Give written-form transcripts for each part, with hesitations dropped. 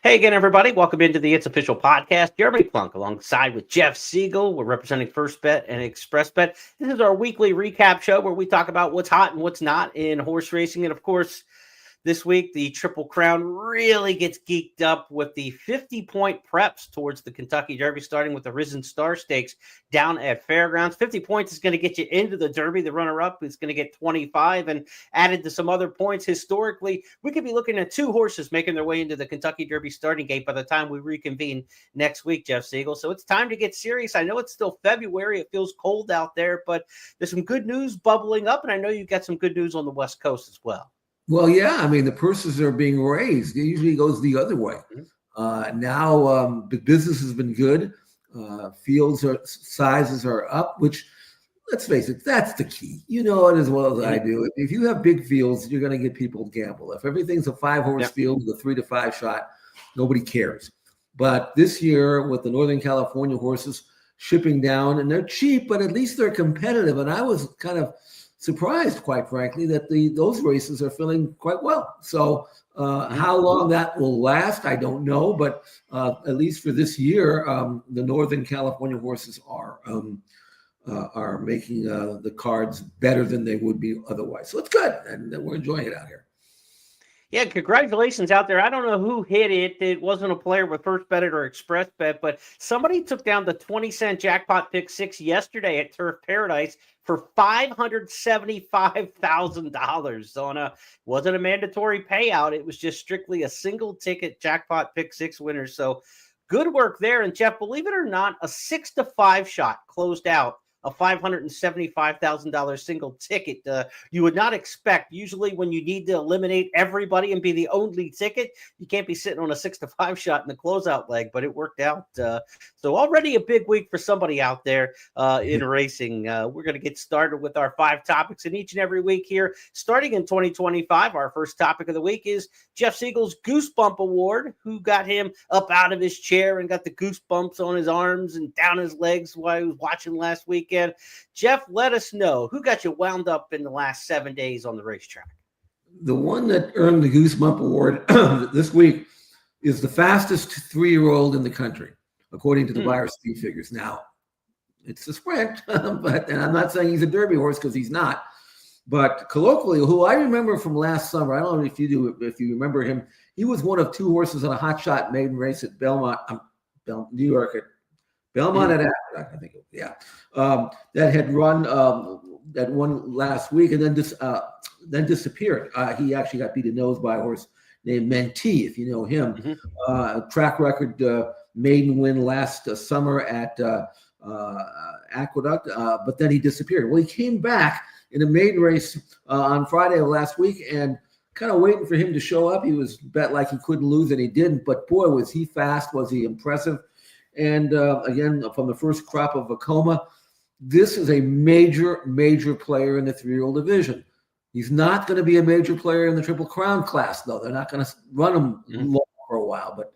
Hey again, everybody. Welcome into the It's Official podcast. Jeremy Plonk alongside with Jeff Siegel. We're representing First Bet and Express Bet. This is our weekly recap show where we talk about what's hot and what's not in horse racing. And of course, this week, the Triple Crown really gets geeked up with the 50-point preps towards the Kentucky Derby, starting with the Risen Star Stakes down at Fairgrounds. 50 points is going to get you into the Derby. The runner-up is going to get 25, and added to some other points. Historically, we could be looking at two horses making their way into the Kentucky Derby starting gate by the time we reconvene next week, Jeff Siegel. So it's time to get serious. I know it's still February. It feels cold out there, but there's some good news bubbling up, and I know you've got some good news on the West Coast as well. Well, yeah, I mean, the purses are being raised. It usually goes the other way. Now, the business has been good. Sizes are up, which, let's face it, that's the key. You know it as well as I do. If you have big fields, you're going to get people to gamble. If everything's a 5-horse field with a 3 to 5 shot, nobody cares. But this year, with the Northern California horses shipping down, and they're cheap, but at least they're competitive. And I was kind of surprised, quite frankly, that those races are filling quite well. So how long that will last, I don't know. But at least for this year, the Northern California horses are making the cards better than they would be otherwise. So it's good, and we're enjoying it out here. Yeah, congratulations out there. I don't know who hit it. It wasn't a player with First Bet or Express Bet, but somebody took down the 20-cent jackpot pick 6 yesterday at Turf Paradise for $575,000 wasn't a mandatory payout. It was just strictly a single ticket jackpot pick 6 winner. So good work there. And Jeff, believe it or not, a 6 to 5 shot closed out a $575,000 single ticket. You would not expect. Usually when you need to eliminate everybody and be the only ticket, you can't be sitting on a 6 to 5 shot in the closeout leg, but it worked out. So already a big week for somebody out there in racing. We're going to get started with our 5 topics in each and every week here. Starting in 2025, our first topic of the week is Jeff Siegel's Goosebump Award. Who got him up out of his chair and got the goosebumps on his arms and down his legs while he was watching last weekend? Jeff, let us know who got you wound up in the last 7 days on the racetrack. The one that earned the Goosebump Award this week is the fastest 3-year-old in the country, according to the Buyer speed figures. Now, it's a sprint, and I'm not saying he's a Derby horse because he's not. But colloquially, who I remember from last summer, I don't know if you do, if you remember him, he was one of 2 horses on a hot shot maiden race at Belmont, New York, at Belmont at Aqueduct, I think. That had run that one last week and then disappeared. He actually got beaten nose by a horse named Mentee, if you know him. Track record maiden win last summer at Aqueduct, but then he disappeared. Well, he came back in a maiden race on Friday of last week, and kind of waiting for him to show up. He was bet like he couldn't lose, and he didn't. But boy, was he fast! Was he impressive? And again, from the first crop of Vacoma, this is a major player in the 3-year-old division. He's not going to be a major player in the Triple Crown class, though. They're not going to run him long for a while. But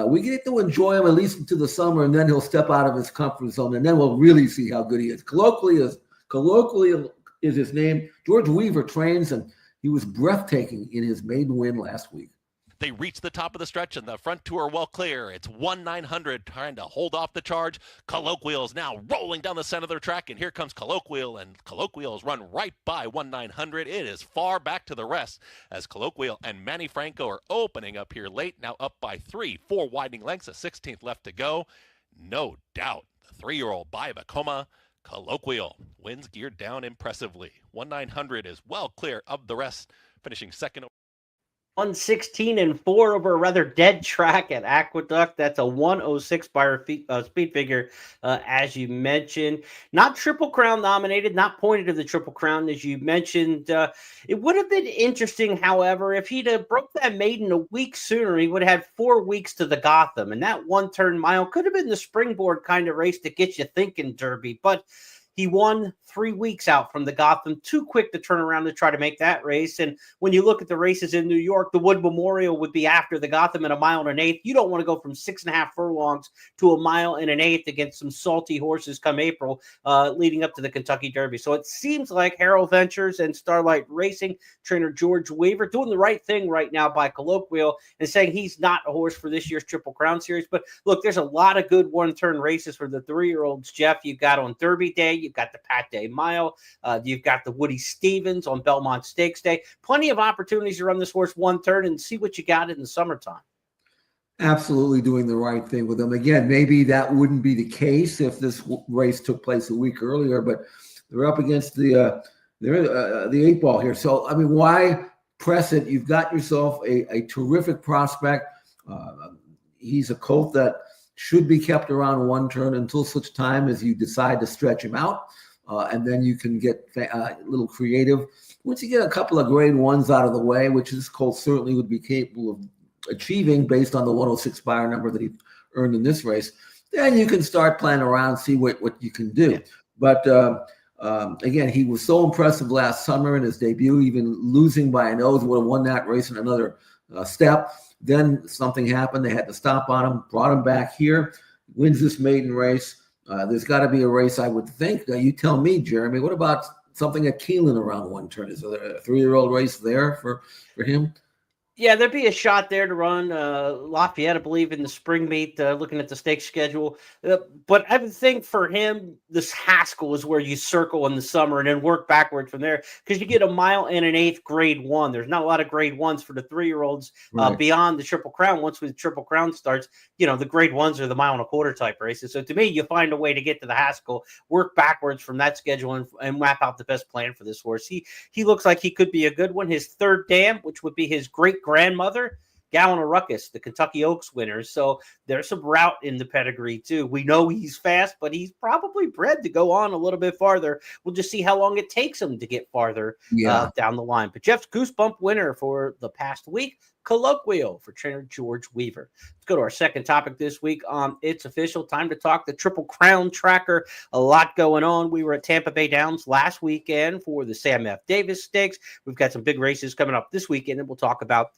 we get to enjoy him at least into the summer, and then he'll step out of his comfort zone, and then we'll really see how good he is. Colloquially is his name. George Weaver trains, and he was breathtaking in his maiden win last week. They reach the top of the stretch, and the front two are well clear. It's 1-900 trying to hold off the charge. Colloquial is now rolling down the center of their track, and here comes Colloquial, and Colloquial is run right by 1-900. It is far back to the rest as Colloquial and Manny Franco are opening up here late, now up by 4 widening lengths, a 16th left to go. No doubt, the 3-year-old by Vacoma. Colloquial wins geared down impressively. 1-900 is well clear of the rest, finishing second. 116-4 over a rather dead track at Aqueduct. That's a 106 Buyer speed figure, as you mentioned. Not Triple Crown nominated, not pointed to the Triple Crown, as you mentioned. It would have been interesting, however, if he'd have broke that maiden a week sooner. He would have had 4 weeks to the Gotham, and that 1-turn mile could have been the springboard kind of race to get you thinking Derby. But He won 3 weeks out from the Gotham, too quick to turn around to try to make that race. And when you look at the races in New York, the Wood Memorial would be after the Gotham at 1 1/8. You don't want to go from 6.5 furlongs to 1 1/8 against some salty horses come April, leading up to the Kentucky Derby. So it seems like Harrow Ventures and Starlight Racing trainer George Weaver doing the right thing right now by Colloquial and saying he's not a horse for this year's Triple Crown Series. But look, there's a lot of good one-turn races for the 3-year-olds, Jeff. You've got on Derby Day, you've got the Pat Day Mile, you've got the Woody Stevens on Belmont Stakes Day. Plenty of opportunities to run this horse one turn and see what you got in the summertime. Absolutely doing the right thing with them. Again, maybe that wouldn't be the case if this race took place a week earlier, but they're up against the 8 ball here. So, I mean, why press it? You've got yourself a terrific prospect. He's a colt that should be kept around one turn until such time as you decide to stretch him out. And then you can get a little creative. Once you get a couple of grade 1s out of the way, which this colt certainly would be capable of achieving based on the 106 buyer number that he earned in this race, then you can start playing around, see what you can do. But again, he was so impressive last summer in his debut, even losing by a nose, would have won that race in another step. Then something happened. They had to stop on him, brought him back here, wins this maiden race. There's got to be a race, I would think. You tell me, Jeremy, what about something at Keelan around one turn? Is there a 3-year-old race there for him? Yeah, there'd be a shot there to run Lafayette, I believe, in the spring meet, looking at the stakes schedule. But I would think for him, this Haskell is where you circle in the summer and then work backward from there, because you get 1 1/8 grade 1. There's not a lot of grade 1s for the 3-year-olds Right. beyond the Triple Crown. Once the Triple Crown starts, the grade 1s are the 1.25 type races. So to me, you find a way to get to the Haskell, work backwards from that schedule and map out the best plan for this horse. He looks like he could be a good one. His third dam, which would be his great-grandmother, Gallon of Ruckus, the Kentucky Oaks winner. So there's some route in the pedigree too. We know he's fast, but he's probably bred to go on a little bit farther. We'll just see how long it takes him to get farther down the line. But Jeff's Goosebump winner for the past week, Colloquial for trainer George Weaver. Let's go to our second topic this week. It's official time to talk the Triple Crown tracker. A lot going on. We were at Tampa Bay Downs last weekend for the Sam F. Davis Stakes. We've got some big races coming up this weekend, and we'll talk about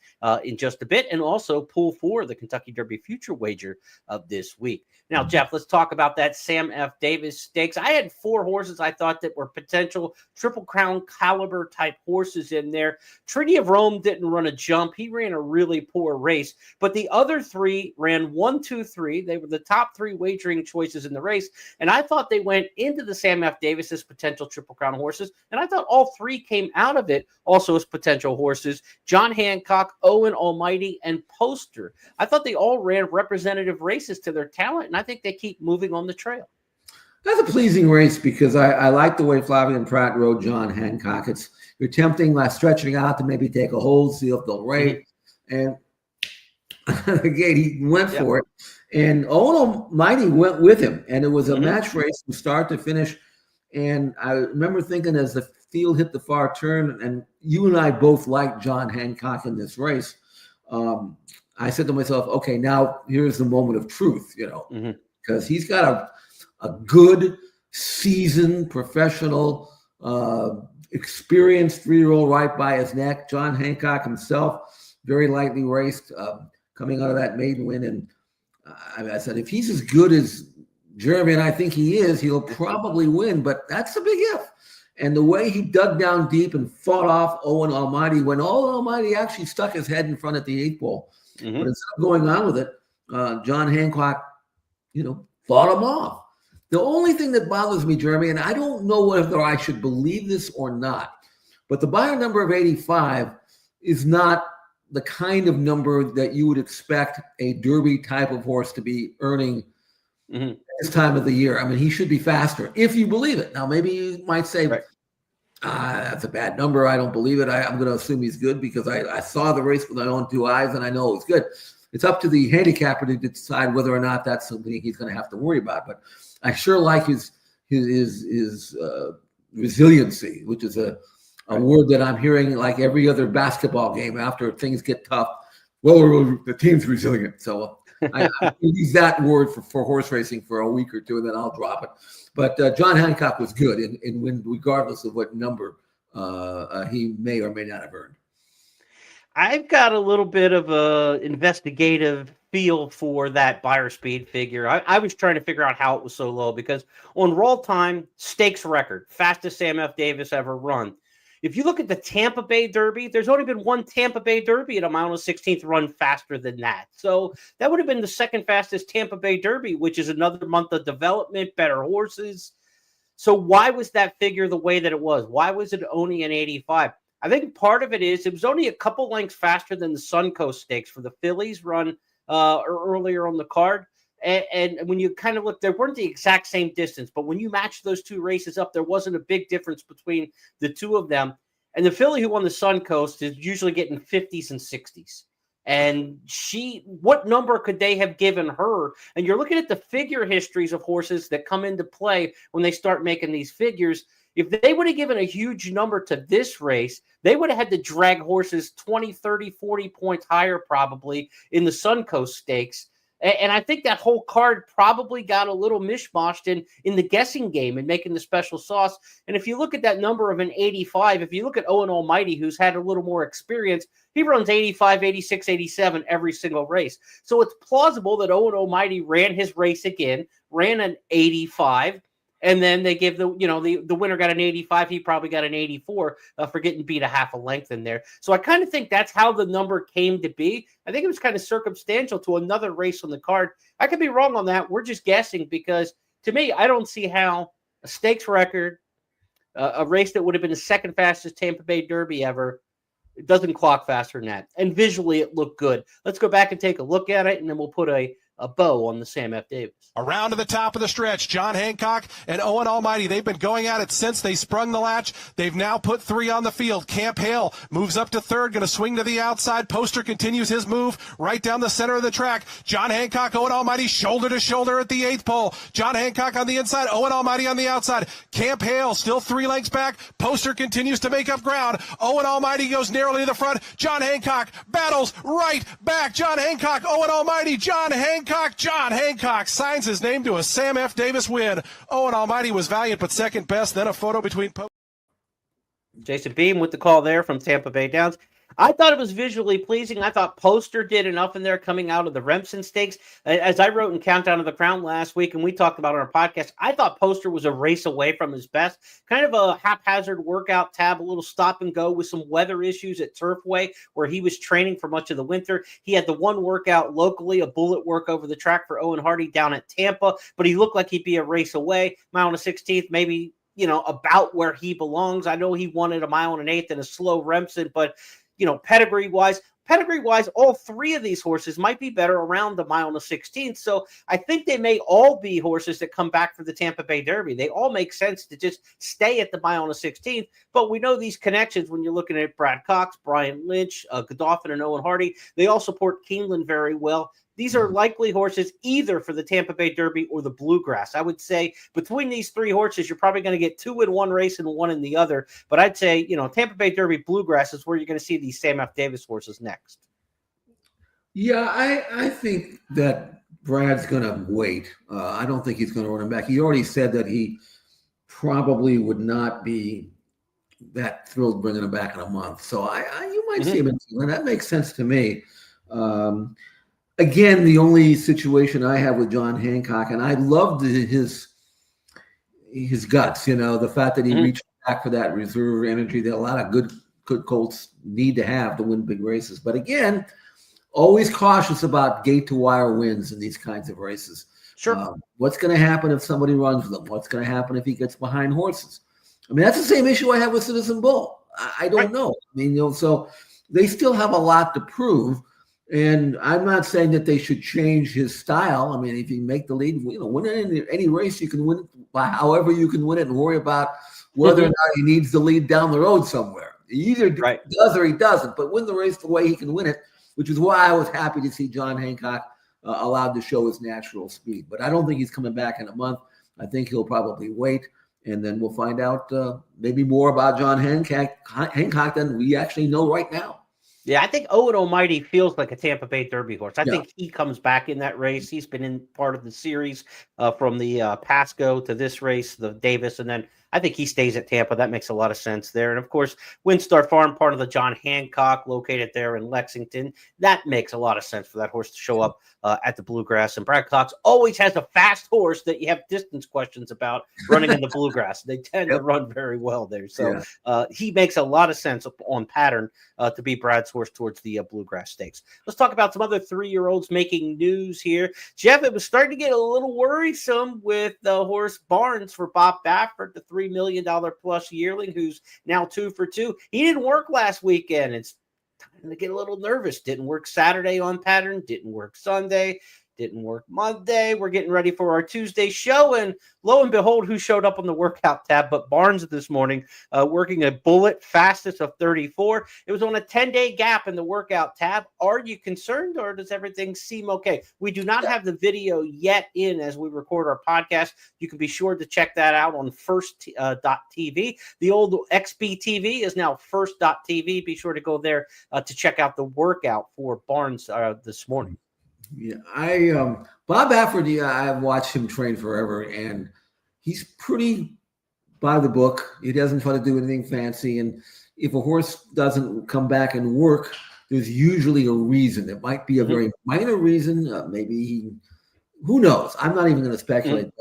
in just a bit, and also pool for the Kentucky Derby future wager of this week. Now, Jeff, let's talk about that Sam F. Davis Stakes. I had 4 horses I thought that were potential Triple Crown caliber type horses in there. Trinity of Rome didn't run a jump. He ran a really poor race, but the other 3 ran 1, 2, 3. They were the top 3 wagering choices in the race, and I thought they went into the Sam F. Davis as potential Triple Crown horses, and I thought all 3 came out of it also as potential horses. John Hancock, Owen Almighty, and Poster. I thought they all ran representative races to their talent, and I think they keep moving on the trail. That's a pleasing race because I like the way Flavien Prat rode John Hancock. You're tempting, stretching out to maybe take a hold, see if they'll rate. And again, he went for it. And Owen Almighty went with him. And it was a match race from start to finish. And I remember thinking as the field hit the far turn, and you and I both liked John Hancock in this race, I said to myself, okay, now here's the moment of truth, because he's got a good, seasoned, professional, experienced 3-year-old right by his neck. John Hancock himself, very lightly raced, coming out of that maiden win. And I said, if he's as good as Jeremy and I think he is, he'll probably win, but that's a big if. And the way he dug down deep and fought off Owen Almighty, when Owen Almighty actually stuck his head in front at the 8 ball. But instead of going on with it, John Hancock, fought him off. The only thing that bothers me, Jeremy, and I don't know whether I should believe this or not, but the buyer number of 85 is not the kind of number that you would expect a Derby type of horse to be earning at this time of the year. I mean, he should be faster if you believe it. Now, maybe you might say, that's a bad number. I don't believe it. I'm going to assume he's good because I saw the race with my own 2 eyes and I know it's good. It's up to the handicapper to decide whether or not that's something he's going to have to worry about. But I sure like his resiliency, which is a word that I'm hearing like every other basketball game after things get tough. Well, the team's resilient. So I use that word for horse racing for a week or two, and then I'll drop it. But John Hancock was good, and win regardless of what number he may or may not have earned. I've got a little bit of a investigative feel for that buyer speed figure. I was trying to figure out how it was so low because on roll time, stakes record, fastest Sam F. Davis ever run. If you look at the Tampa Bay Derby, there's only been one Tampa Bay Derby at a mile and 16th run faster than that. So that would have been the second fastest Tampa Bay Derby, which is another month of development, better horses. So why was that figure the way that it was? Why was it only an 85? I think part of it is it was only a couple lengths faster than the Suncoast Stakes for the Phillies run earlier on the card. And when you kind of look, they weren't the exact same distance, but when you match those two races up, there wasn't a big difference between the two of them. And the filly who won the Suncoast is usually getting 50s and 60s. And what number could they have given her? And you're looking at the figure histories of horses that come into play when they start making these figures. If they would have given a huge number to this race, they would have had to drag horses 20, 30, 40 points higher probably in the Suncoast Stakes. And I think that whole card probably got a little mishmashed in the guessing game and making the special sauce. And if you look at that number of an 85, if you look at Owen Almighty, who's had a little more experience, he runs 85, 86, 87 every single race. So it's plausible that Owen Almighty ran his race again, ran an 85, and then they give the winner got an 85. He probably got an 84 for getting beat a half a length in there. So I kind of think that's how the number came to be. I think it was kind of circumstantial to another race on the card. I could be wrong on that. We're just guessing because to me, I don't see how a stakes record, a race that would have been the second fastest Tampa Bay Derby ever, it doesn't clock faster than that. And visually, it looked good. Let's go back and take a look at it, and then we'll put a bow on the Sam F. Davis. Around to the top of the stretch, John Hancock and Owen Almighty. They've been going at it since they sprung the latch. They've now put 3 on the field. Camp Hale moves up to third, going to swing to the outside. Poster continues his move right down the center of the track. John Hancock, Owen Almighty, shoulder to shoulder at the 8th pole. John Hancock on the inside, Owen Almighty on the outside. Camp Hale still 3 lengths back. Poster continues to make up ground. Owen Almighty goes narrowly to the front. John Hancock battles right back. John Hancock, Owen Almighty, John Hancock signs his name to a Sam F. Davis win. Owen Almighty was valiant, but second best. Then a photo between Jason Beam with the call there from Tampa Bay Downs. I thought it was visually pleasing. I thought Poster did enough in there coming out of the Remsen Stakes. As I wrote in Countdown of the Crown last week, and we talked about on our podcast, I thought Poster was a race away from his best. Kind of a haphazard workout tab, a little stop and go with some weather issues at Turfway where he was training for much of the winter. He had the one workout locally, a bullet work over the track for Owen Hardy down at Tampa, but he looked like he'd be a race away. Mile and a 16th, maybe, about where he belongs. I know he wanted a mile and an 1/8 and a slow Remsen, but pedigree-wise, all 3 of these horses might be better around the mile and a 16th. So I think they may all be horses that come back for the Tampa Bay Derby. They all make sense to just stay at the mile and a 16th. But we know these connections when you're looking at Brad Cox, Brian Lynch, Godolphin, and Owen Hardy. They all support Keeneland very well. These are likely horses either for the Tampa Bay Derby or the Bluegrass. I would say between these 3 horses, you're probably going to get 2 in one race and 1 in the other. But I'd say, Tampa Bay Derby Bluegrass is where you're going to see these Sam F. Davis horses next. Yeah, I think that Brad's going to wait. I don't think he's going to run him back. He already said that he probably would not be that thrilled bringing him back in a month. So you might see him in Keeneland. That makes sense to me. Again, the only situation I have with John Hancock, and I loved his guts, the fact that he reached back for that reserve energy that a lot of good colts need to have to win big races. But again, always cautious about gate to wire wins in these kinds of races. Sure. What's going to happen if somebody runs with him? What's going to happen if he gets behind horses? I mean, that's the same issue I have with Citizen Bull. I don't know. I mean, so they still have a lot to prove. And I'm not saying that they should change his style. I mean, if you make the lead, win any race, you can win it by however you can win it and worry about whether or not he needs the lead down the road somewhere. He either does or he doesn't, but win the race the way he can win it, which is why I was happy to see John Hancock allowed to show his natural speed. But I don't think he's coming back in a month. I think he'll probably wait, and then we'll find out maybe more about John Hancock than we actually know right now. Yeah, I think Owen Almighty feels like a Tampa Bay Derby horse. I Yeah. think he comes back in that race. He's been in part of the series from the Pasco to this race, the Davis, and then I think he stays at Tampa. That makes a lot of sense there. And of course, Windstar Farm, part of the John Hancock, located there in Lexington. That makes a lot of sense for that horse to show up at the Bluegrass. And Brad Cox always has a fast horse that you have distance questions about running in the Bluegrass. They tend to run very well there. So he makes a lot of sense on pattern to be Brad's horse towards the Bluegrass Stakes. Let's talk about some other 3-year-olds making news here. Jeff, it was starting to get a little worrisome with the horse Barnes for Bob Baffert, the $3 million plus yearling, who's now 2 for 2. He didn't work last weekend. It's time to get a little nervous. Didn't work Saturday on pattern, didn't work Sunday, didn't work Monday. We're getting ready for our Tuesday show, and lo and behold, who showed up on the workout tab but Barnes this morning, working a bullet fastest of 34. It was on a 10-day gap in the workout tab. Are you concerned, or does everything seem okay? We do not have the video yet in as we record our podcast. You can be sure to check that out on first.tv. The old XBTV is now first.tv. Be sure to go there to check out the workout for Barnes this morning. Yeah, Bob Baffert, I've watched him train forever, and he's pretty by the book. He doesn't try to do anything fancy, and if a horse doesn't come back and work, there's usually a reason. It might be a very minor reason. Maybe who knows? I'm not even going to speculate.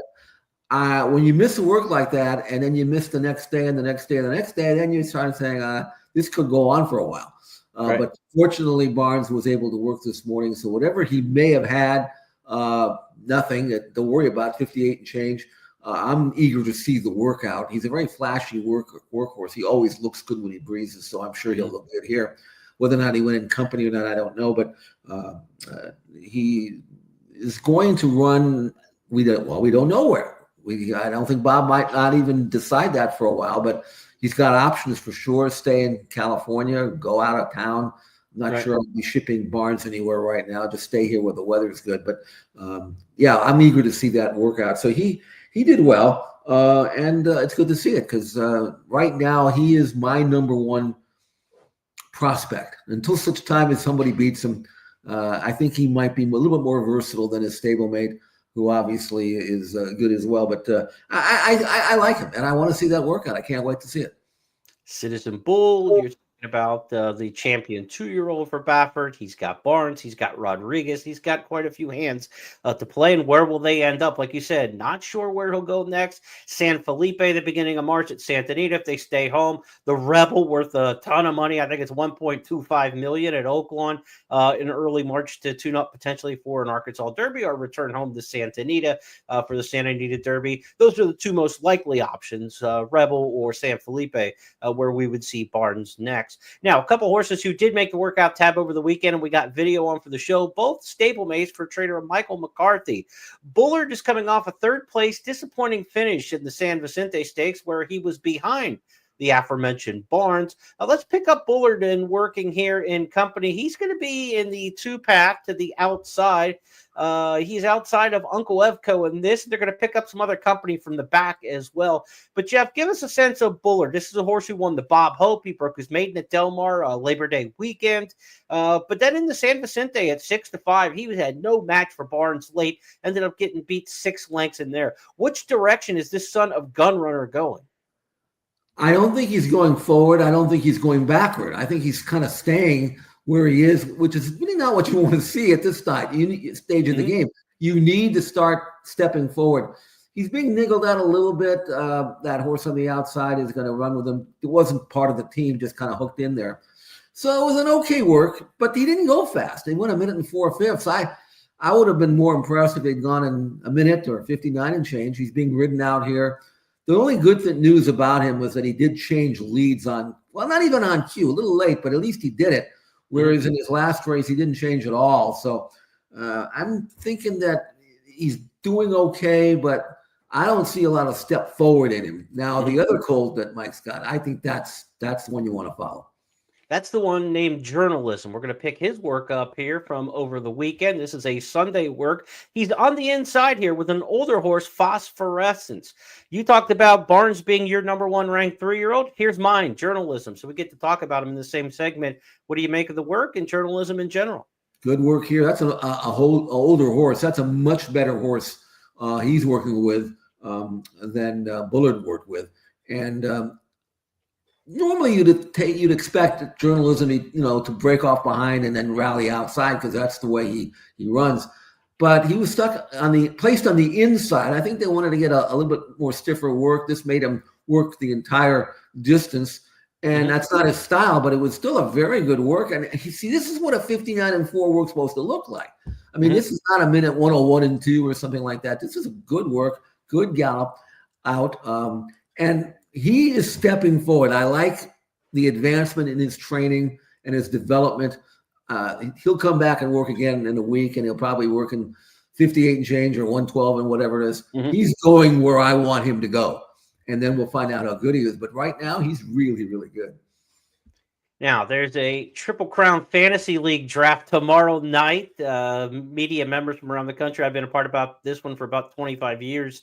But, when you miss a work like that, and then you miss the next day and the next day and the next day, then you start saying, this could go on for a while. But fortunately, Barnes was able to work this morning. So whatever he may have had, nothing to worry about, 58 and change. I'm eager to see the workout. He's a very flashy workhorse. He always looks good when he breezes, so I'm sure he'll look good here. Whether or not he went in company or not, I don't know. But he is going to run. We don't know where. I don't think Bob might not even decide that for a while, but he's got options for sure. Stay in California, go out of town. I'm not sure I'll be shipping Barnes anywhere right now. Just stay here where the weather's good. But I'm eager to see that workout. So he did well, and it's good to see it because right now he is my number one prospect. Until such time as somebody beats him, I think he might be a little bit more versatile than his stablemate, who obviously is good as well. But I like him, and I want to see that workout. I can't wait to see it. Citizen Bull, you're talking about the champion 2-year-old for Baffert. He's got Barnes. He's got Rodriguez. He's got quite a few hands to play. And where will they end up? Like you said, not sure where he'll go next. San Felipe, the beginning of March at Santa Anita, if they stay home. The Rebel, worth a ton of money. I think it's $1.25 million at Oaklawn in early March to tune up potentially for an Arkansas Derby or return home to Santa Anita for the Santa Anita Derby. Those are the two most likely options, Rebel or San Felipe, where we would see Barnes next. Now, a couple horses who did make the workout tab over the weekend, and we got video on for the show, both stablemates for trainer Michael McCarthy. Bullard is coming off a third place, disappointing finish in the San Vicente Stakes, where he was behind the aforementioned Barnes. Now, let's pick up Bullard and working here in company. He's going to be in the 2-path to the outside. He's outside of Uncle Evco in this. They're going to pick up some other company from the back as well. But, Jeff, give us a sense of Bullard. This is a horse who won the Bob Hope. He broke his maiden at Del Mar Labor Day weekend. But then in the San Vicente at 6-5, he had no match for Barnes late. Ended up getting beat 6 lengths in there. Which direction is this son of Gunrunner going? I don't think he's going forward. I don't think he's going backward. I think he's kind of staying where he is, which is really not what you want to see at this stage of the game. You need to start stepping forward. He's being niggled out a little bit. That horse on the outside is going to run with him. It wasn't part of the team, just kind of hooked in there. So it was an okay work, but he didn't go fast. He went 1 minute and 4/5. I would have been more impressed if he'd gone in 1 minute or 59 and change. He's being ridden out here. The only good news about him was that he did change leads not even on cue, a little late, but at least he did it. Whereas in his last race, he didn't change at all. So I'm thinking that he's doing okay, but I don't see a lot of step forward in him. Now, the other colt that Mike's got, I think that's the one you want to follow. That's the one named Journalism. We're going to pick his work up here from over the weekend. This is a Sunday work. He's on the inside here with an older horse, Phosphorescence. You talked about Barnes being your number one ranked 3-year-old. Here's mine, Journalism. So we get to talk about him in the same segment. What do you make of the work and Journalism in general? Good work here. That's a whole older horse. That's a much better horse he's working with than Bullard worked with. And normally you'd expect Journalism, to break off behind and then rally outside because that's the way he runs. But he was placed on the inside. I think they wanted to get a little bit more stiffer work. This made him work the entire distance, and that's not his style. But it was still a very good work. And you see, this is what a 59-4 work's supposed to look like. I mean, this is not a minute 101 and 2 or something like that. This is a good work, good gallop out, and he is stepping forward. I like the advancement in his training and his development. He'll come back and work again in a week, and he'll probably work in 58 and change or 112 and whatever it is. He's going where I want him to go, and then we'll find out how good he is. But right now, he's really, really good. Now, there's a Triple Crown Fantasy League draft tomorrow night. Media members from around the country. I've been a part about this one for about 25 years.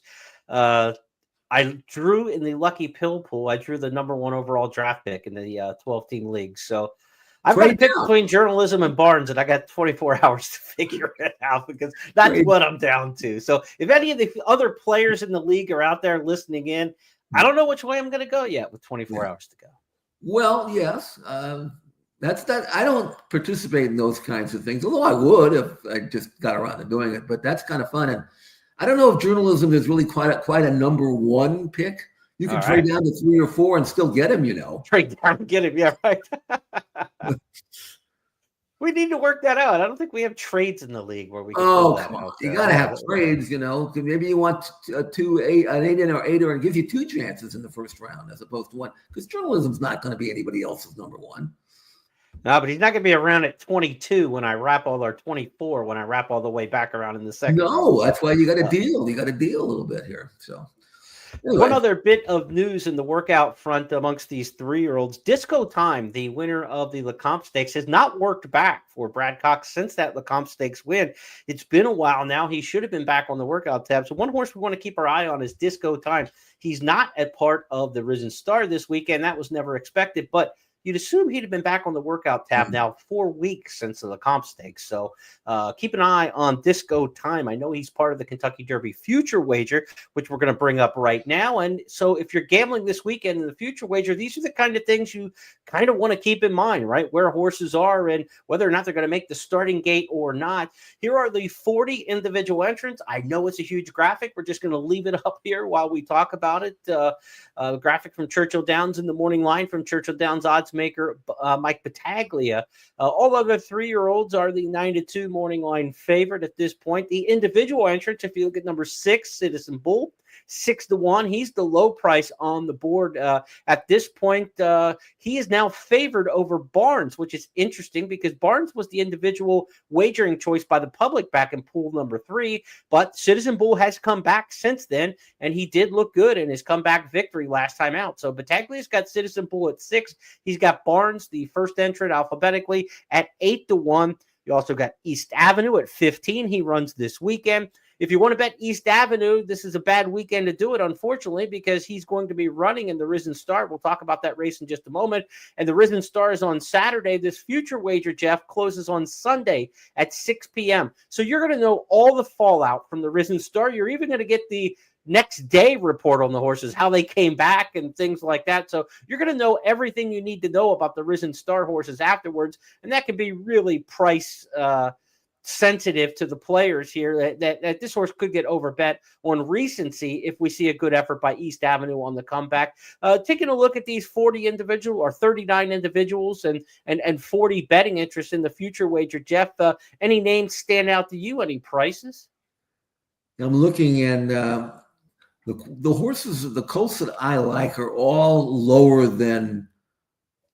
I drew in the lucky pill pool. I drew the number 1 overall draft pick in the 12-team league. So I've got to pick between Journalism and Barnes, and I got 24 hours to figure it out because that's what I'm down to. So if any of the other players in the league are out there listening in, I don't know which way I'm going to go yet with 24 hours to go. Well, yes. That's that. I don't participate in those kinds of things, although I would if I just got around to doing it. But that's kind of fun. And I don't know if Journalism is really quite a number 1 pick. You can trade down to 3 or 4 and still get him, Trade down and get him, yeah, right. We need to work that out. I don't think we have trades in the league where we can pull that out. You got to have trades, Maybe you want an 8 or 8 and it gives you 2 chances in the first round as opposed to 1. Because Journalism's not going to be anybody else's number 1. No, but he's not going to be around at 22 when I wrap all our 24 when I wrap all the way back around in the second. No, that's why you got to deal. You got to deal a little bit here. So, anyway. One other bit of news in the workout front amongst these 3-year-olds: Disco Time, the winner of the Lecomte Stakes, has not worked back for Brad Cox since that Lecomte Stakes win. It's been a while now. He should have been back on the workout tab. So one horse we want to keep our eye on is Disco Time. He's not a part of the Risen Star this weekend. That was never expected, but you'd assume he'd have been back on the workout tab now 4 weeks since the Lecomte Stakes. So keep an eye on Disco Time. I know he's part of the Kentucky Derby Future Wager, which we're going to bring up right now. And so if you're gambling this weekend in the Future Wager, these are the kind of things you kind of want to keep in mind, right? Where horses are and whether or not they're going to make the starting gate or not. Here are the 40 individual entrants. I know it's a huge graphic. We're just going to leave it up here while we talk about it. Graphic from Churchill Downs in the morning line from Churchill Downs odds maker Mike Battaglia. All other 3-year-olds are the 9-2 morning line favorite at this point. The individual entrants, if you look at number 6, Citizen Bull, 6-1. He's the low price on the board at this point. He is now favored over Barnes, which is interesting because Barnes was the individual wagering choice by the public back in pool number 3. But Citizen Bull has come back since then, and he did look good in his comeback victory last time out. So Battaglia's got Citizen Bull at 6. He's got Barnes, the first entrant alphabetically, at 8-1. You also got East Avenue at 15. He runs this weekend. If you want to bet East Avenue, this is a bad weekend to do it, unfortunately, because he's going to be running in the Risen Star. We'll talk about that race in just a moment. And the Risen Star is on Saturday. This Future Wager, Jeff, closes on Sunday at 6 p.m. So you're going to know all the fallout from the Risen Star. You're even going to get the next day report on the horses, how they came back and things like that. So you're going to know everything you need to know about the Risen Star horses afterwards. And that can be really price sensitive to the players here that this horse could get overbet on recency if we see a good effort by East Avenue on the comeback. Taking a look at these 40 individual or 39 individuals and 40 betting interests in the Future Wager, Jeff, any names stand out to you? Any prices? I'm looking, and the horses, the colts that I like are all lower than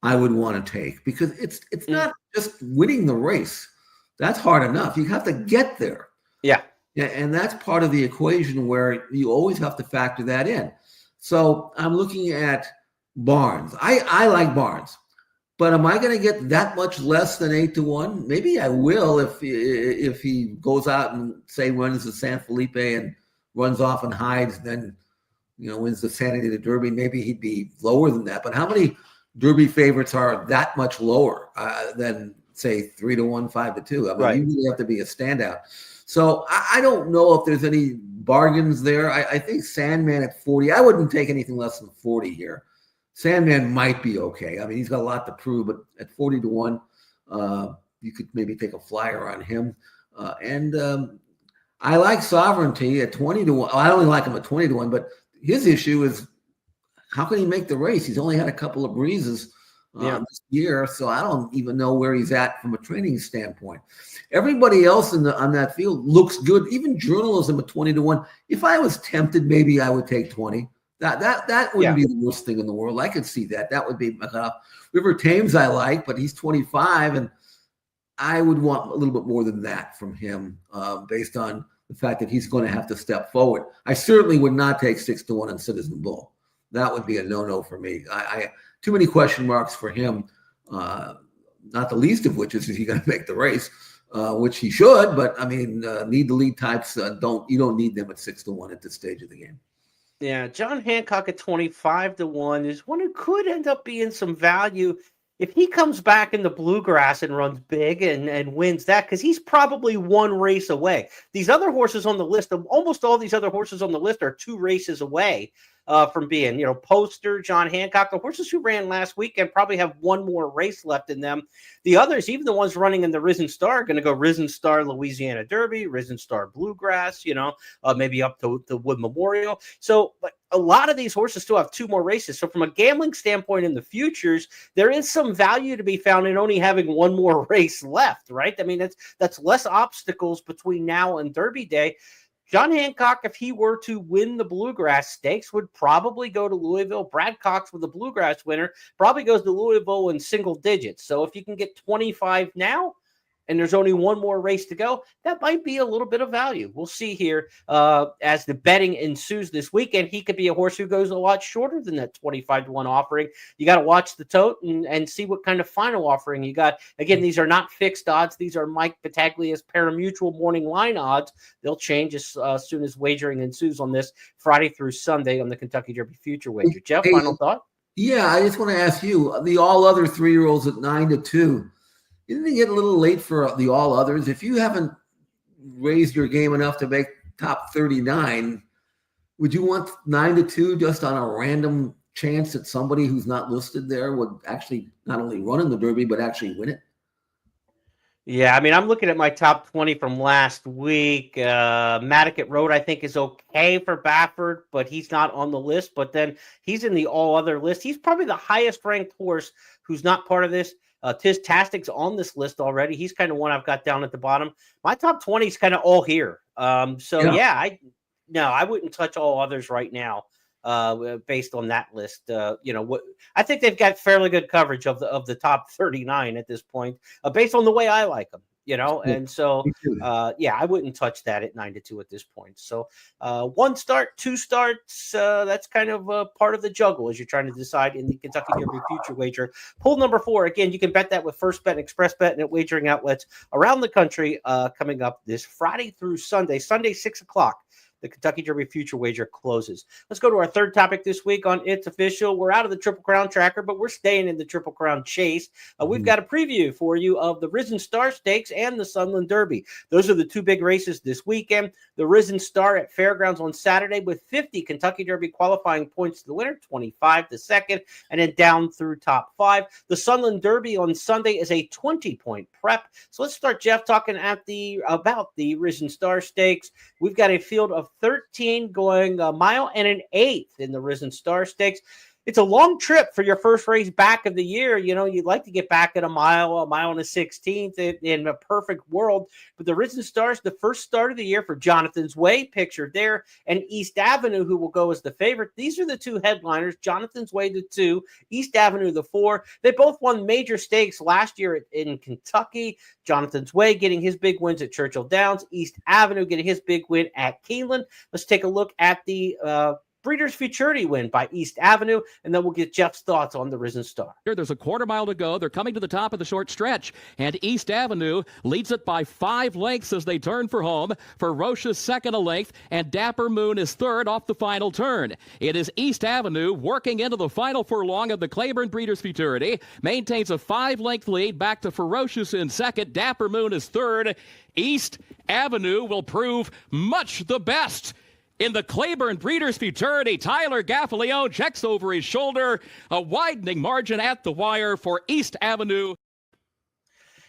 I would want to take because it's not just winning the race. That's hard enough. You have to get there. Yeah. And that's part of the equation where you always have to factor that in. So I'm looking at Barnes. I like Barnes. But am I going to get that much less than 8-1? Maybe I will if he goes out and say runs the San Felipe and runs off and hides, then wins the Santa Anita Derby. Maybe he'd be lower than that. But how many Derby favorites are that much lower than say 3-1, 5-2? I mean, Right. You really have to be a standout. So I don't know if there's any bargains there. I think Sandman at 40. I wouldn't take anything less than 40 here. Sandman might be okay. I mean, he's got a lot to prove, but at 40-1, you could maybe take a flyer on him. I like Sovereignty at 20-1. I only like him at 20-1, but his issue is how can he make the race? He's only had a couple of breezes this year, so I don't even know where he's at from a training standpoint. Everybody else on that field looks good. Even Journalism at 20-1. If I was tempted, maybe I would take 20. That wouldn't be the worst thing in the world. I could see that. That would be River Thames I like, but he's 25, and I would want a little bit more than that from him based on the fact that he's going to have to step forward. I certainly would not take 6-1 on Citizen Bull. That would be a no-no for me. I too many question marks for him, not the least of which is he going to make the race, which he should, but I mean, need the lead types you don't need them at 6-1 at this stage of the game. Yeah, John Hancock at 25-1 is one who could end up being some value if he comes back in the Bluegrass and runs big and wins that, because he's probably one race away. These other horses on the list, almost all these other horses on the list are 2 races away from being, Poster, John Hancock. The horses who ran last weekend probably have one more race left in them. The others, even the ones running in the Risen Star, are going to go Risen Star Louisiana Derby, Risen Star Bluegrass, maybe up to the Wood Memorial. So, but a lot of these horses still have 2 more races. So from a gambling standpoint in the futures, there is some value to be found in only having 1 more race left, right? I mean, that's less obstacles between now and Derby Day. John Hancock, if he were to win the Bluegrass Stakes, would probably go to Louisville. Brad Cox, with the Bluegrass winner, probably goes to Louisville in single digits. So if you can get 25 now, and there's only 1 more race to go, that might be a little bit of value. We'll see here as the betting ensues this weekend. He could be a horse who goes a lot shorter than that 25-1 offering. You got to watch the tote and see what kind of final offering you got. Again, these are not fixed odds. These are Mike Battaglia's pari-mutuel morning line odds. They'll change as soon as wagering ensues on this Friday through Sunday on the Kentucky Derby Future Wager. Jeff, final thought? Yeah, I just want to ask you, the all other 3-year-olds at 9-2, isn't it get a little late for the all others? If you haven't raised your game enough to make top 39, would you want 9-2 just on a random chance that somebody who's not listed there would actually not only run in the Derby, but actually win it? Yeah, I mean, I'm looking at my top 20 from last week. Matticat Road, I think, is okay for Baffert, but he's not on the list. But then he's in the all-other list. He's probably the highest-ranked horse who's not part of this. Tiz Tastic's on this list already. He's kind of one I've got down at the bottom. My top 20 is kind of all here. I wouldn't touch all others right now based on that list. I think they've got fairly good coverage of the top 39 at this point, based on the way I like them. And so, I wouldn't touch that at 9-2 at this point. So 1 start, 2 starts, that's kind of part of the juggle as you're trying to decide in the Kentucky Derby Future Wager. Pool number 4, again, you can bet that with First Bet and Express Bet and at wagering outlets around the country coming up this Friday through Sunday, 6 o'clock. The Kentucky Derby Future Wager closes. Let's go to our third topic this week on It's Official. We're out of the Triple Crown tracker, but we're staying in the Triple Crown chase. We've got a preview for you of the Risen Star Stakes and the Sunland Derby. Those are the 2 big races this weekend. The Risen Star at Fairgrounds on Saturday with 50 Kentucky Derby qualifying points to the winner, 25 to second, and then down through top 5. The Sunland Derby on Sunday is a 20-point prep. So let's start, Jeff, talking about the Risen Star Stakes. We've got a field of 13 going a mile and an eighth in the Risen Star Stakes. It's a long trip for your first race back of the year. You'd like to get back at a mile and a 16th in a perfect world. But the Risen Stars, the first start of the year for Jonathan's Way, pictured there, and East Avenue, who will go as the favorite. These are the 2 headliners. Jonathan's Way, the 2, East Avenue, the 4. They both won major stakes last year in Kentucky. Jonathan's Way getting his big wins at Churchill Downs. East Avenue getting his big win at Keeneland. Let's take a look at the Breeders' Futurity win by East Avenue, and then we'll get Jeff's thoughts on the Risen Star. There's a quarter mile to go. They're coming to the top of the short stretch, and East Avenue leads it by 5 lengths as they turn for home. Ferocious second a length, and Dapper Moon is third off the final turn. It is East Avenue working into the final furlong of the Claiborne Breeders' Futurity. Maintains a 5-length lead back to Ferocious in second. Dapper Moon is third. East Avenue will prove much the best in the Claiborne Breeders' Futurity. Tyler Gaffalione checks over his shoulder. A widening margin at the wire for East Avenue.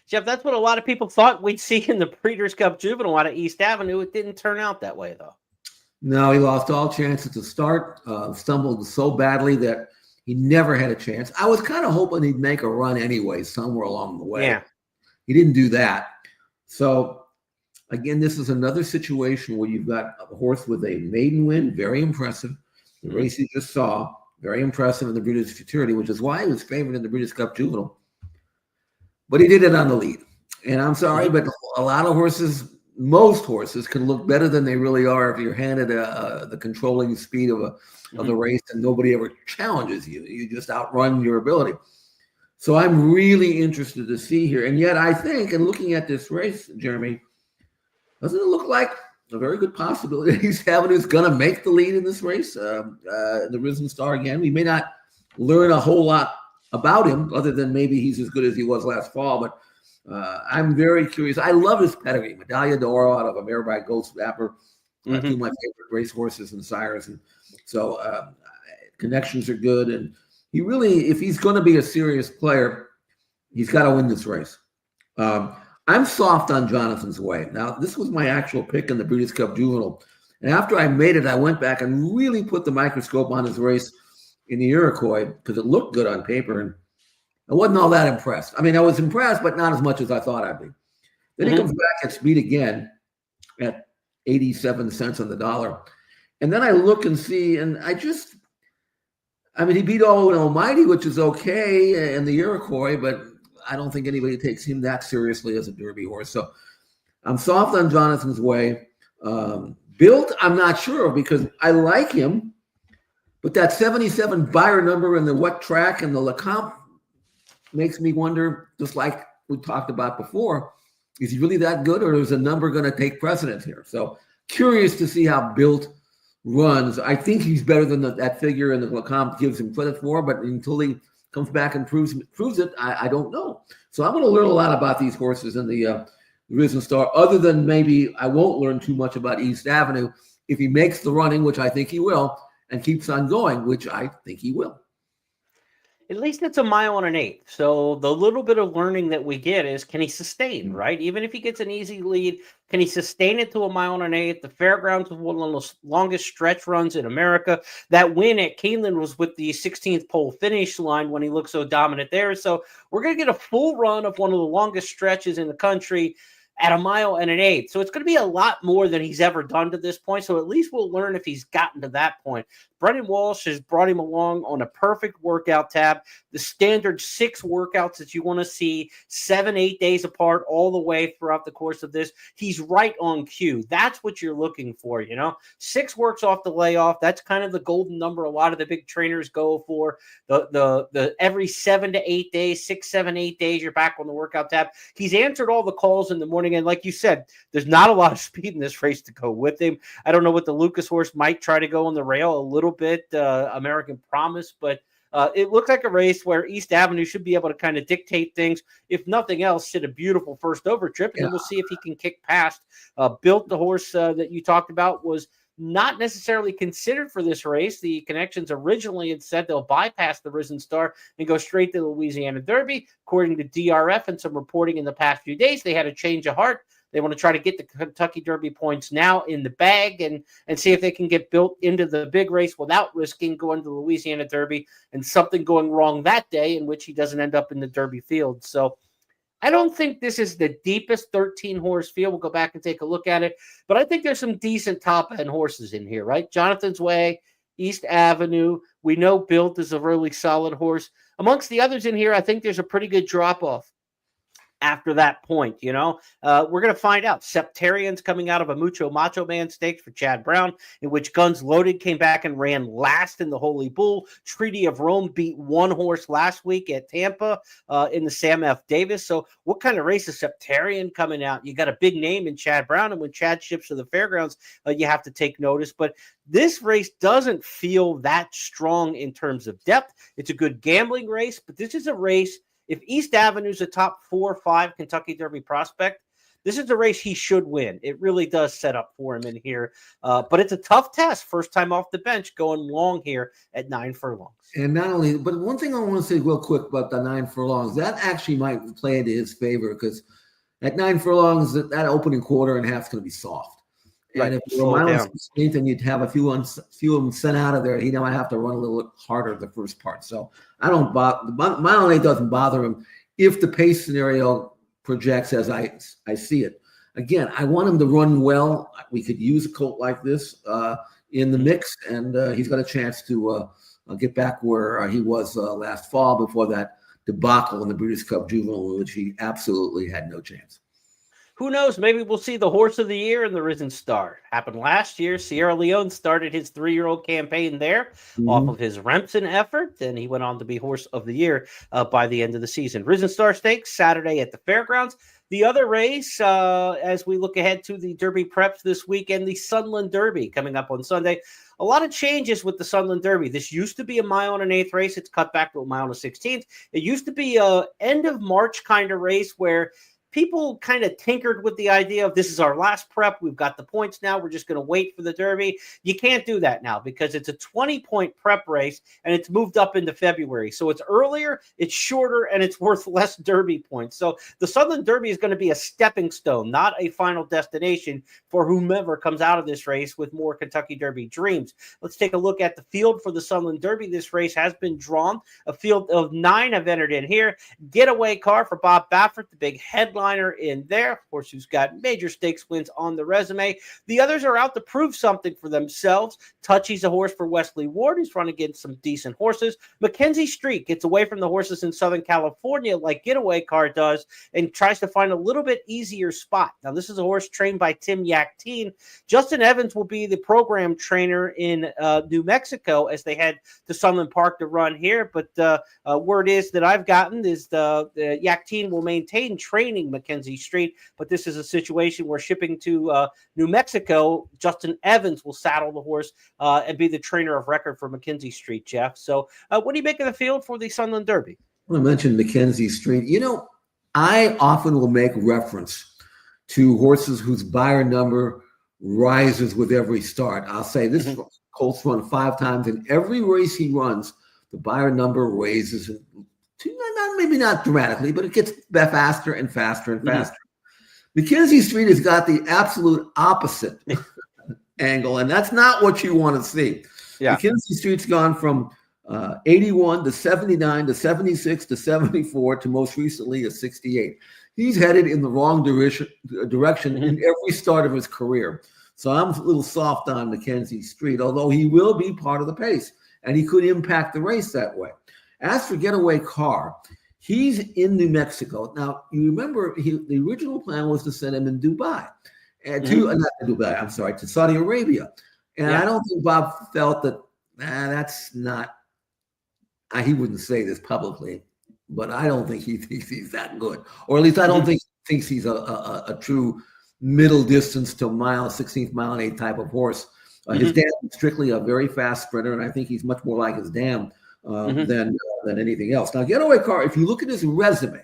Jeff, that's what a lot of people thought we'd see in the Breeders' Cup Juvenile out of East Avenue. It didn't turn out that way, though. No, he lost all chances to start, stumbled so badly that he never had a chance. I was kind of hoping he'd make a run anyway somewhere along the way. Yeah. He didn't do that. So, again, this is another situation where you've got a horse with a maiden win, very impressive. The race you just saw, very impressive in the Breeders' Futurity, which is why he was favored in the Breeders' Cup Juvenile. But he did it on the lead. And I'm sorry, but a lot of horses, most horses, can look better than they really are if you're handed the controlling speed of the race and nobody ever challenges you. You just outrun your ability. So I'm really interested to see here. And yet I think, and looking at this race, Jeremy, doesn't it look like a very good possibility that East Avenue is going to make the lead in this race, the Risen Star again? We may not learn a whole lot about him other than maybe he's as good as he was last fall, but I'm very curious. I love his pedigree. Medaglia d'Oro out of a mare by Goosebump, two of my favorite race horses and sires. And so connections are good. And he really, if he's going to be a serious player, he's got to win this race. I'm soft on Jonathan's Way. Now, this was my actual pick in the Breeders' Cup Juvenile. And after I made it, I went back and really put the microscope on his race in the Iroquois because it looked good on paper. And I wasn't all that impressed. I mean, I was impressed, but not as much as I thought I'd be. Then he comes back at speed again at 87 cents on the dollar. And then I look and see, and he beat All Almighty, which is okay in the Iroquois, but I don't think anybody takes him that seriously as a Derby horse. So I'm soft on Jonathan's Way. Built, I'm not sure because I like him, but that 77 buyer number in the wet track and the Lecomte makes me wonder, just like we talked about before, is he really that good or is a number going to take precedence here? So curious to see how Built runs. I think he's better than that figure and the Lecomte gives him credit for, but until he comes back and proves it, I don't know. So I'm going to learn a lot about these horses in the Risen Star, other than maybe I won't learn too much about East Avenue if he makes the running, which I think he will, and keeps on going, which I think he will. At least it's a mile and an eighth. So the little bit of learning that we get is, can he sustain, right? Even if he gets an easy lead, can he sustain it to a mile and an eighth? The Fairgrounds was one of the longest stretch runs in America. That win at Keeneland was with the 16th pole finish line when he looked so dominant there. So we're going to get a full run of one of the longest stretches in the country at a mile and an eighth. So it's going to be a lot more than he's ever done to this point. So at least we'll learn if he's gotten to that point. Brendan Walsh has brought him along on a perfect workout tab. The standard 6 workouts that you want to see 7-8 days apart all the way throughout the course of this. He's right on cue. That's what you're looking for, 6 works off the layoff. That's kind of the golden number a lot of the big trainers go for. The every 7 to 8 days, 6, 7, 8 days, you're back on the workout tab. He's answered all the calls in the morning. And like you said, there's not a lot of speed in this race to go with him. I don't know what the Lucas horse might try to go on the rail a little bit, American Promise, but it looked like a race where East Avenue should be able to kind of dictate things. If nothing else, hit a beautiful first over trip, and then we'll see if he can kick past. Built, the horse that you talked about, was not necessarily considered for this race. The connections originally had said they'll bypass the Risen Star and go straight to the Louisiana Derby. According to DRF and some reporting in the past few days, they had a change of heart. They want to try to get the Kentucky Derby points now in the bag and see if they can get Built into the big race without risking going to the Louisiana Derby and something going wrong that day in which he doesn't end up in the Derby field. So I don't think this is the deepest 13-horse field. We'll go back and take a look at it. But I think there's some decent top-end horses in here, right? Jonathan's Way, East Avenue. We know Built is a really solid horse. Amongst the others in here, I think there's a pretty good drop-off. after that point, we're going to find out. Septarian's coming out of a Mucho Macho Man Stakes for Chad Brown, in which Guns Loaded came back and ran last in the Holy Bull. Treaty of Rome beat one horse last week at Tampa in the Sam F. Davis. So what kind of race is Septarian coming out? You got a big name in Chad Brown, and when Chad ships to the fairgrounds, you have to take notice. But this race doesn't feel that strong in terms of depth. It's a good gambling race, but this is a race. If East Avenue's a top 4 or 5 Kentucky Derby prospect, this is a race he should win. It really does set up for him in here. But it's a tough test, first time off the bench, going long here at 9 furlongs. And not only, but one thing I want to say real quick about the 9 furlongs, that actually might play into his favor, because at 9 furlongs, that opening quarter and a half is going to be soft. And if you're a mile and 16th and you'd have a few of them sent out of there, he might have to run a little harder the first part. So I don't bother. Mile and 8 doesn't bother him if the pace scenario projects as I see it. Again, I want him to run well. We could use a colt like this in the mix, and he's got a chance to get back where he was last fall before that debacle in the Breeders' Cup Juvenile, in which he absolutely had no chance. Who knows? Maybe we'll see the horse of the year in the Risen Star. Happened last year. Sierra Leone started his 3-year-old campaign there off of his Remsen effort, and he went on to be horse of the year by the end of the season. Risen Star Stakes, Saturday at the fairgrounds. The other race, as we look ahead to the Derby preps this weekend, the Sunland Derby coming up on Sunday. A lot of changes with the Sunland Derby. This used to be a mile and an eighth race. It's cut back to a mile and a 16th. It used to be a end of March kind of race where people kind of tinkered with the idea of this is our last prep. We've got the points now. We're just going to wait for the Derby. You can't do that now because it's a 20-point prep race and it's moved up into February. So it's earlier, it's shorter, and it's worth less Derby points. So the Southern Derby is going to be a stepping stone, not a final destination for whomever comes out of this race with more Kentucky Derby dreams. Let's take a look at the field for the Sunland Derby. This race has been drawn. A field of 9 have entered in here. Getaway car for Bob Baffert, the big headliner in there, of course, who's got major stakes wins on the resume. The others are out to prove something for themselves. Touchy's a horse for Wesley Ward, who's run against some decent horses. Mackenzie Street gets away from the horses in Southern California like Getaway Car does and tries to find a little bit easier spot. Now, this is a horse trained by Tim Yakteen. Justin Evans will be the program trainer in New Mexico as they head to Sunland Park to run here. But word is that I've gotten is the Yakteen will maintain training Mackenzie Street, but this is a situation where shipping to New Mexico, Justin Evans will saddle the horse and be the trainer of record for Mackenzie Street, Jeff. So what do you make of the field for the Sunland Derby? I mentioned Mackenzie Street. I often will make reference to horses whose buyer number rises with every start. I'll say this colt's run 5 times. In every race he runs, the buyer number raises maybe not dramatically, but it gets faster and faster and faster. Mackenzie Street has got the absolute opposite angle, and that's not what you want to see. Yeah. Mackenzie Street's gone from 81 to 79 to 76 to 74 to most recently a 68. He's headed in the wrong direction in every start of his career. So I'm a little soft on Mackenzie Street, although he will be part of the pace, and he could impact the race that way. As for Getaway Car, he's in New Mexico. Now, you remember the original plan was to send him in Dubai, to Saudi Arabia. And I don't think Bob felt that that's not, he wouldn't say this publicly, but I don't think he thinks he's that good. Or at least I don't think he thinks he's a true middle distance to mile 16th, mile and 8 type of horse. His dam is strictly a very fast sprinter, and I think he's much more like his dam than anything else. Now, Getaway Car, if you look at his resume,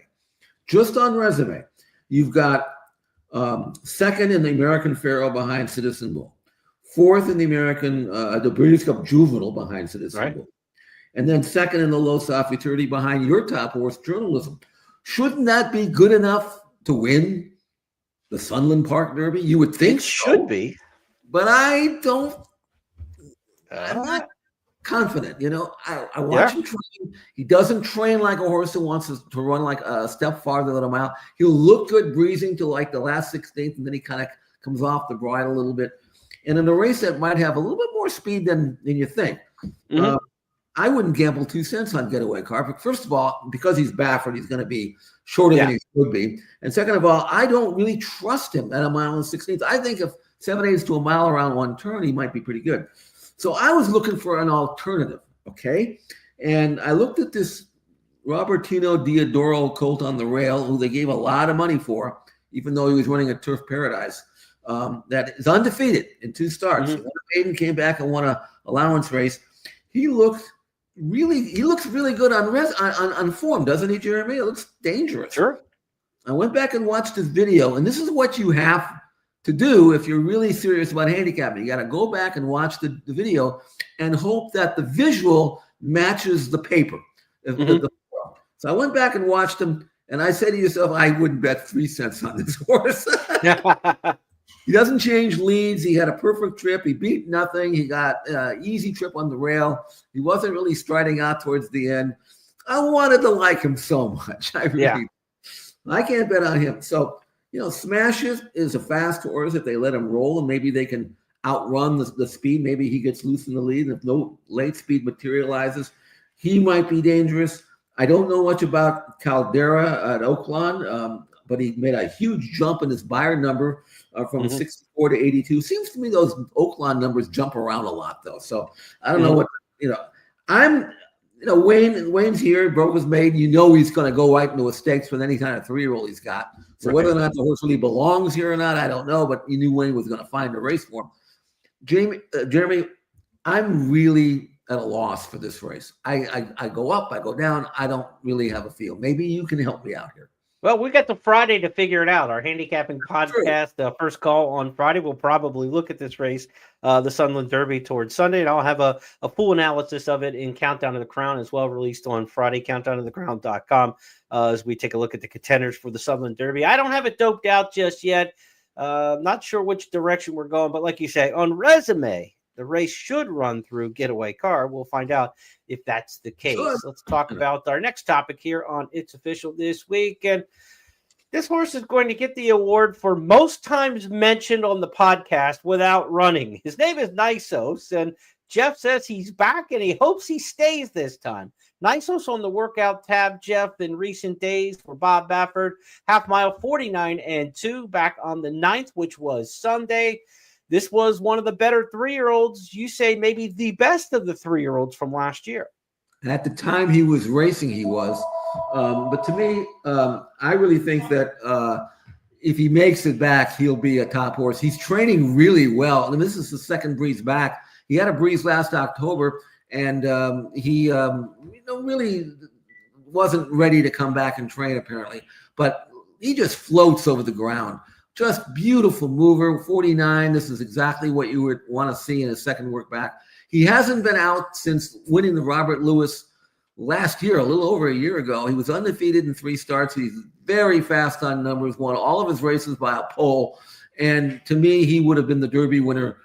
just on resume, you've got second in the American Pharaoh behind Citizen Bull, fourth in the the Breeders' Cup Juvenile behind Citizen Bull, and then second in the Los Futurity behind your top horse, Journalism. Shouldn't that be good enough to win the Sunland Park Derby? You would think it should be, but I don't. I'm not confident. I watch him train. He doesn't train like a horse who wants to run like a step farther than a mile. He'll look good breezing to like the last 16th, and then he kind of comes off the bridle a little bit. And in a race that might have a little bit more speed than you think, I wouldn't gamble 2 cents on Getaway Car. But first of all, because he's Baffert, he's going to be shorter than he should be. And second of all, I don't really trust him at a mile and 16th. I think if 7/8 to a mile around one turn, he might be pretty good. So I was looking for an alternative, okay? And I looked at this Robertino Diodoro colt on the rail, who they gave a lot of money for, even though he was running a Turf Paradise, that is undefeated in 2 starts. Mm-hmm. Maiden came back and won a allowance race. He looks really good on form, doesn't he, Jeremy? It looks dangerous. Sure. I went back and watched his video, and this is what you have to do if you're really serious about handicapping. You got to go back and watch the video and hope that the visual matches the paper. Mm-hmm. So I went back and watched him, and I said to yourself, I wouldn't bet 3 cents on this horse. He doesn't change leads. He had a perfect trip. He beat nothing. He got easy trip on the rail. He wasn't really striding out towards the end. I wanted to like him so much. I can't bet on him. So, Smashes is a fast horse. If they let him roll, and maybe they can outrun the speed. Maybe he gets loose in the lead. And if no late speed materializes, he might be dangerous. I don't know much about Caldera at Oaklawn, but he made a huge jump in his buyer number from 64 to 82. Seems to me those Oaklawn numbers jump around a lot, though. So I don't know what, Wayne's here, broke his maiden. He's going to go right into a stakes with any kind of 3-year-old he's got. So whether or not the horse really belongs here or not, I don't know, but you knew Wayne was going to find a race for him. Jeremy, I'm really at a loss for this race. I go up, I go down. I don't really have a feel. Maybe you can help me out here. Well, we got the Friday to figure it out. Our handicapping podcast, first call on Friday. We'll probably look at this race, the Sunland Derby, towards Sunday, and I'll have a full analysis of it in Countdown to the Crown as well, released on Friday, countdowntothecrown.com, as we take a look at the contenders for the Sunland Derby. I don't have it doped out just yet. Not sure which direction we're going, but like you say, on resume, the race should run through Getaway Car. We'll find out if that's the case. Sure. Let's talk about our next topic here on It's Official this week. And this horse is going to get the award for most times mentioned on the podcast without running. His name is Nysos, and Jeff says he's back and he hopes he stays this time. Nysos on the workout tab, Jeff, in recent days for Bob Baffert. Half mile 49-2 back on the 9th, which was Sunday. This was one of the better 3-year-olds. You say maybe the best of the 3-year-olds from last year. At the time he was racing, he was. But to me, I really think that if he makes it back, he'll be a top horse. He's training really well. And this is the second breeze back. He had a breeze last October, and he really wasn't ready to come back and train, apparently. But he just floats over the ground. Just beautiful mover, 49. This is exactly what you would want to see in his second work back. He hasn't been out since winning the Robert Lewis last year, a little over a year ago. He was undefeated in 3 starts. He's very fast on numbers, won all of his races by a pole. And to me, he would have been the Derby winner,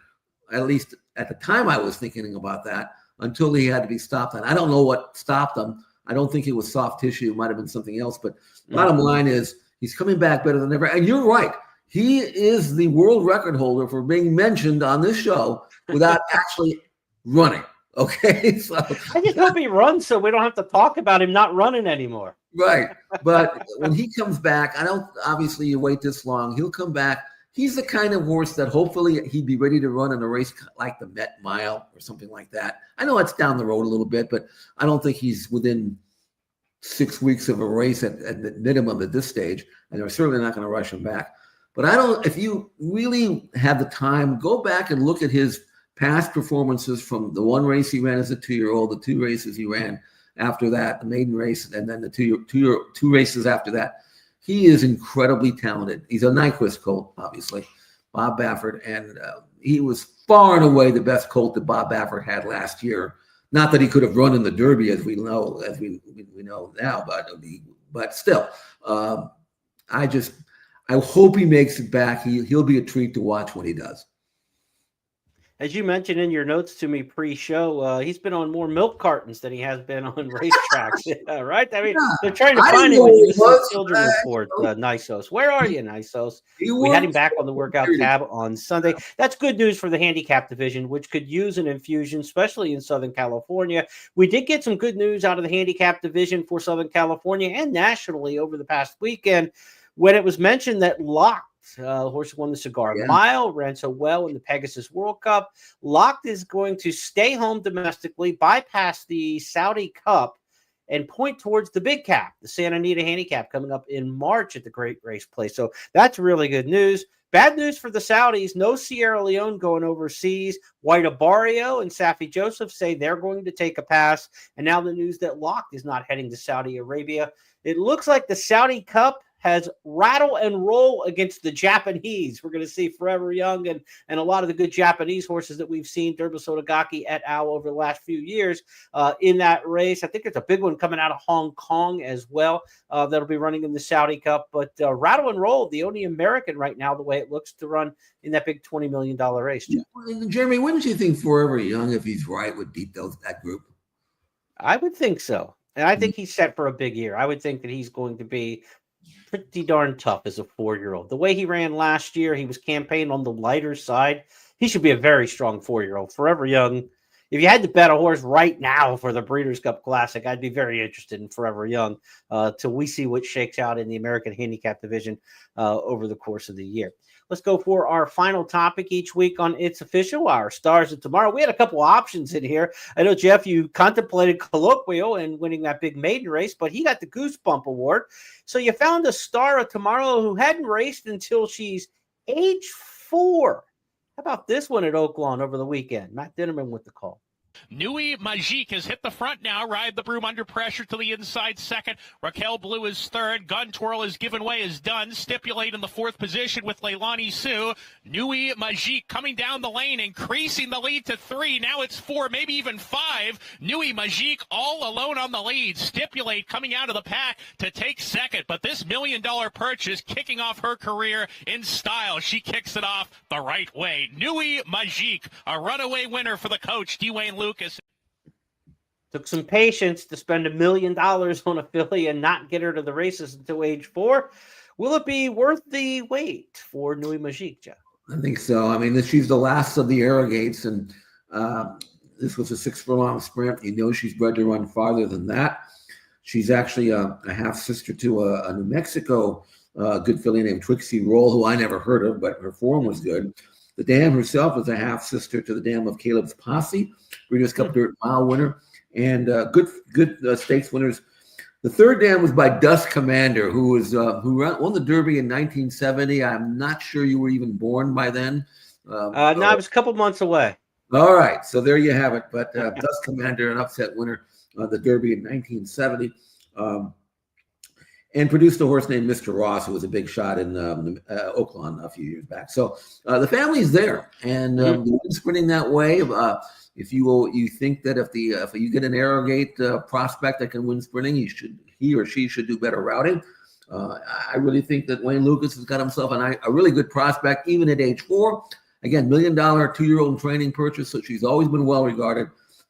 at least at the time I was thinking about that, until he had to be stopped. And I don't know what stopped him. I don't think it was soft tissue. It might have been something else. But bottom line is he's coming back better than ever. And you're right. He is the world record holder for being mentioned on this show without actually running. Okay. So I just hope he runs so we don't have to talk about him not running anymore. Right. But when he comes back, obviously you wait this long. He'll come back. He's the kind of horse that hopefully he'd be ready to run in a race like the Met Mile or something like that. I know it's down the road a little bit, but I don't think he's within 6 weeks of a race at the minimum at this stage. And they're certainly not going to rush him back. But if you really have the time, go back and look at his past performances from the one race he ran as a 2-year-old, the 2 races he ran after that, the maiden race, and then the two races after that. He is incredibly talented. He's a Nyquist colt, obviously, Bob Baffert, and he was far and away the best colt that Bob Baffert had last year. Not that he could have run in the Derby, as we know now, but still, I hope he makes it back. He'll be a treat to watch when he does. As you mentioned in your notes to me pre-show, he's been on more milk cartons than he has been on racetracks, right? I mean, they're trying to I didn't find know him when who you he listen to was. Children Report, Nysos. Where are you, Nysos? We had him back on the workout tab on Sunday. That's good news for the handicap division, which could use an infusion, especially in Southern California. We did get some good news out of the handicap division for Southern California and nationally over the past weekend when it was mentioned that Locked, the horse who won the Cigar Mile, ran so well in the Pegasus World Cup. Locked is going to stay home domestically, bypass the Saudi Cup, and point towards the big cap, the Santa Anita Handicap, coming up in March at the Great Race Place. So that's really good news. Bad news for the Saudis. No Sierra Leone going overseas. White Abario and Safi Joseph say they're going to take a pass. And now the news that Locked is not heading to Saudi Arabia. It looks like the Saudi Cup has rattle and roll against the Japanese. We're going to see Forever Young and a lot of the good Japanese horses that we've seen, Durba Sotogaki et al. Over the last few years in that race. I think there's a big one coming out of Hong Kong as well that'll be running in the Saudi Cup. But rattle and roll, the only American right now, the way it looks to run in that big $20 million race. Jeff. Jeremy, wouldn't you think Forever Young, if he's right, would beat that group? I would think so. And I think he's set for a big year. I would think that he's going to be pretty darn tough as a 4-year-old. The way he ran last year, he was campaigned on the lighter side. He should be a very strong 4-year-old. Forever Young. If you had to bet a horse right now for the Breeders' Cup Classic, I'd be very interested in Forever Young till we see what shakes out in the American Handicap Division over the course of the year. Let's go for our final topic each week on It's Official, our Stars of Tomorrow. We had a couple of options in here. I know, Jeff, you contemplated Colloquial and winning that big maiden race, but he got the Goosebump Award. So you found a Star of Tomorrow who hadn't raced until she's age 4. How about this one at Oaklawn over the weekend? Matt Dinnerman with the call. Nui Magique has hit the front now. Ride the Broom under pressure to the inside second. Raquel Blue is third. Gun Twirl is given way, is done. Stipulate in the fourth position with Leilani Sue. Nui Magique coming down the lane, increasing the lead to 3. Now it's 4, maybe even 5. Nui Magique all alone on the lead. Stipulate coming out of the pack to take second. But this $1 million purchase kicking off her career in style. She kicks it off the right way. Nui Magique, a runaway winner for the coach, Dwayne Lucas. Took some patience to spend $1 million on a filly and not get her to the races until age 4. Will it be worth the wait for Nui Magique, Jeff? I think so. I mean, she's the last of the Arrogates, and this was a 6-furlong sprint. You know she's bred to run farther than that. She's actually a half-sister to a New Mexico good filly named Trixie Roll, who I never heard of, but her form was good. The dam herself is a half-sister to the dam of Caleb's Posse, Breeders' Cup Dirt Mile winner, and good stakes winners. The third dam was by Dust Commander, who won the Derby in 1970. I'm not sure you were even born by then. No, I was a couple months away. All right, so there you have it. But Dust Commander, an upset winner of the Derby in 1970. And produced a horse named Mr. Ross, who was a big shot in Oaklawn a few years back. So the family's there, and sprinting that way. If you think that if you get an Arrogate prospect that can win sprinting, he or she should do better routing. I really think that Wayne Lucas has got himself a really good prospect, even at age 4. Again, $1 million 2-year-old training purchase, so she's always been well regarded.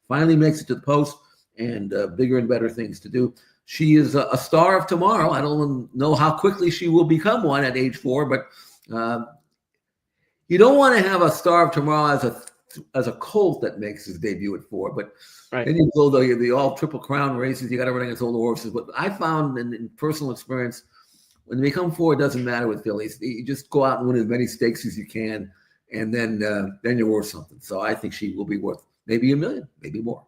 Finally makes it to the post, and bigger and better things to do. She is a Star of Tomorrow. I don't know how quickly she will become one at age 4, but you don't want to have a Star of Tomorrow as a colt that makes his debut at 4. But then you go the all Triple Crown races. You got to run against older horses. But I found in personal experience, when they become 4, it doesn't matter with fillies. You just go out and win as many stakes as you can, and then you're worth something. So I think she will be worth maybe $1 million, maybe more.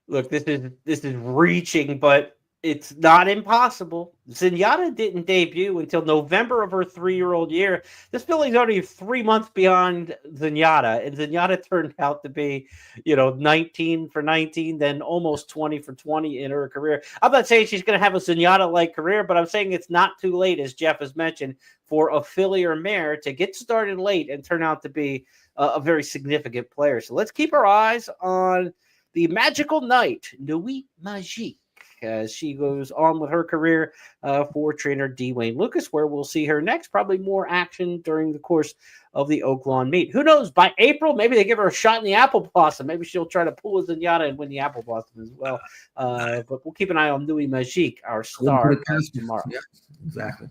Look, this is reaching, but it's not impossible. Zenyatta didn't debut until November of her 3-year-old year. This filly's only 3 months beyond Zenyatta, and Zenyatta turned out to be, 19 for 19, then almost 20 for 20 in her career. I'm not saying she's going to have a Zenyatta-like career, but I'm saying it's not too late, as Jeff has mentioned, for a filly or mare to get started late and turn out to be a very significant player. So let's keep our eyes on the magical night, Nui Magique. as she goes on with her career for trainer Dwayne Lucas, where we'll see her next. Probably more action during the course of the Oak Lawn meet. Who knows? By April, maybe they give her a shot in the apple blossom. Maybe she'll try to pull a Zenyatta and win the apple blossom as well. But we'll keep an eye on Nui Magique, our star tomorrow. Yeah, exactly.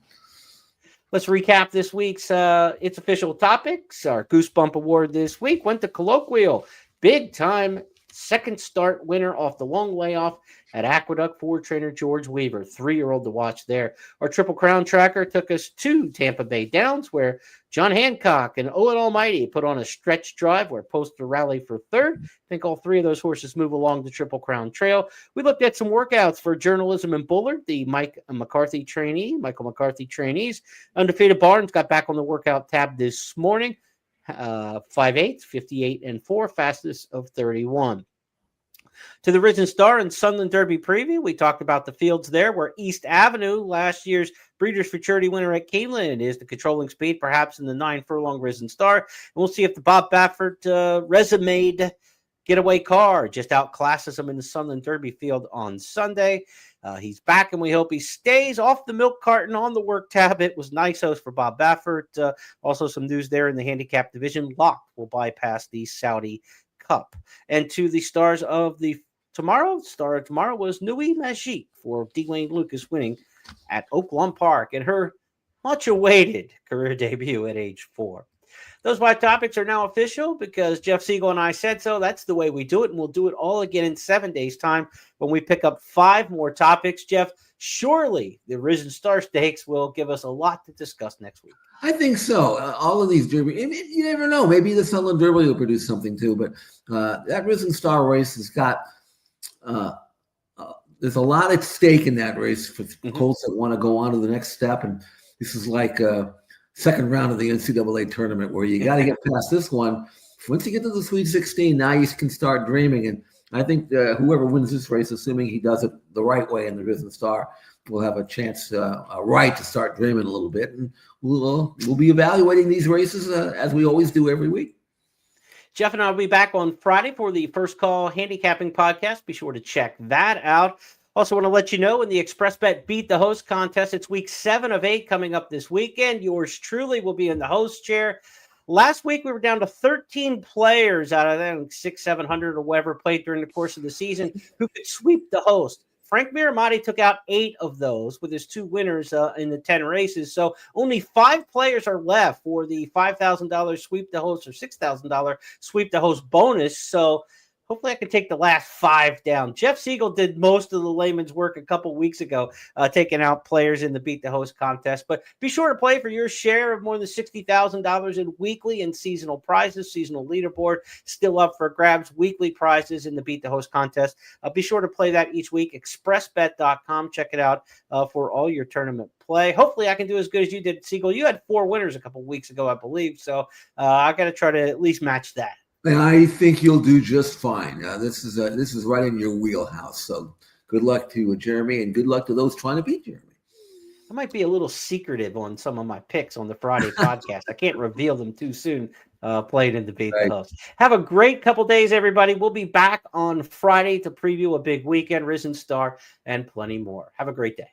Let's recap this week's It's Official topics. Our Goosebump Award this week went to Colloquial. Big time second start winner off the long layoff at Aqueduct for trainer George Weaver. 3-year-old to watch there. Our Triple Crown tracker took us to Tampa Bay Downs, where John Hancock and Owen Almighty put on a stretch drive where Poster rallied for third. I think all 3 of those horses move along the Triple Crown Trail. We looked at some workouts for Journalism and Bullard, the Michael McCarthy trainees. Undefeated Barnes got back on the workout tab this morning. 5/8, 58 and 4, fastest of 31. To the Risen Star and Sunland Derby preview, we talked about the fields there, where East Avenue, last year's Breeders' Futurity winner at Keeneland, is the controlling speed, perhaps in the 9-furlong Risen Star. And we'll see if the Bob Baffert resumed getaway car just outclasses him in the Sunland Derby field on Sunday. He's back, and we hope he stays off the milk carton on the work tab. It was Nysos for Bob Baffert. Also some news there in the handicap division. Locked will bypass the Saudi Cup. And to the stars of the tomorrow, star of tomorrow was Nui Magique for Dwayne Lucas, winning at Oak Lawn Park in her much-awaited career debut at age 4. Those 5 topics are now official because Jeff Siegel and I said so. That's the way we do it, and we'll do it all again in 7 days' time when we pick up 5 more topics. Jeff, surely the Risen Star Stakes will give us a lot to discuss next week. I think so. All of these Derby, you never know. Maybe the Sunland Derby will produce something too. But that Risen Star race has got there's a lot at stake in that race for colts that want to go on to the next step. And this is like a second round of the NCAA tournament where you got to get past this one. Once you get to the Sweet 16, now you can start dreaming. And I think whoever wins this race, assuming he does it the right way in the Risen Star, will have a chance, a right to start dreaming a little bit. And we'll be evaluating these races as we always do every week. Jeff and I will be back on Friday for the First Call Handicapping Podcast. Be sure to check that out. Also want to let you know in the Express Bet Beat the Host contest, it's week 7 of 8 coming up this weekend. Yours truly will be in the host chair. Last week, we were down to 13 players out of them, 600, 700 or whatever played during the course of the season who could sweep the host. Frank Miramati took out 8 of those with his 2 winners in the 10 races. So only 5 players are left for the $5,000 sweep the host or $6,000 sweep the host bonus. So hopefully I can take the last 5 down. Jeff Siegel did most of the layman's work a couple weeks ago, taking out players in the Beat the Host contest. But be sure to play for your share of more than $60,000 in weekly and seasonal prizes. Seasonal leaderboard still up for grabs. Weekly prizes in the Beat the Host contest. Be sure to play that each week. ExpressBet.com. Check it out for all your tournament play. Hopefully I can do as good as you did, Siegel. You had 4 winners a couple weeks ago, I believe. So I got to try to at least match that. And I think you'll do just fine. This is right in your wheelhouse. So good luck to Jeremy, and good luck to those trying to beat Jeremy. I might be a little secretive on some of my picks on the Friday podcast. I can't reveal them too soon. Playing in the Beat the Host. Have a great couple days, everybody. We'll be back on Friday to preview a big weekend, Risen Star, and plenty more. Have a great day.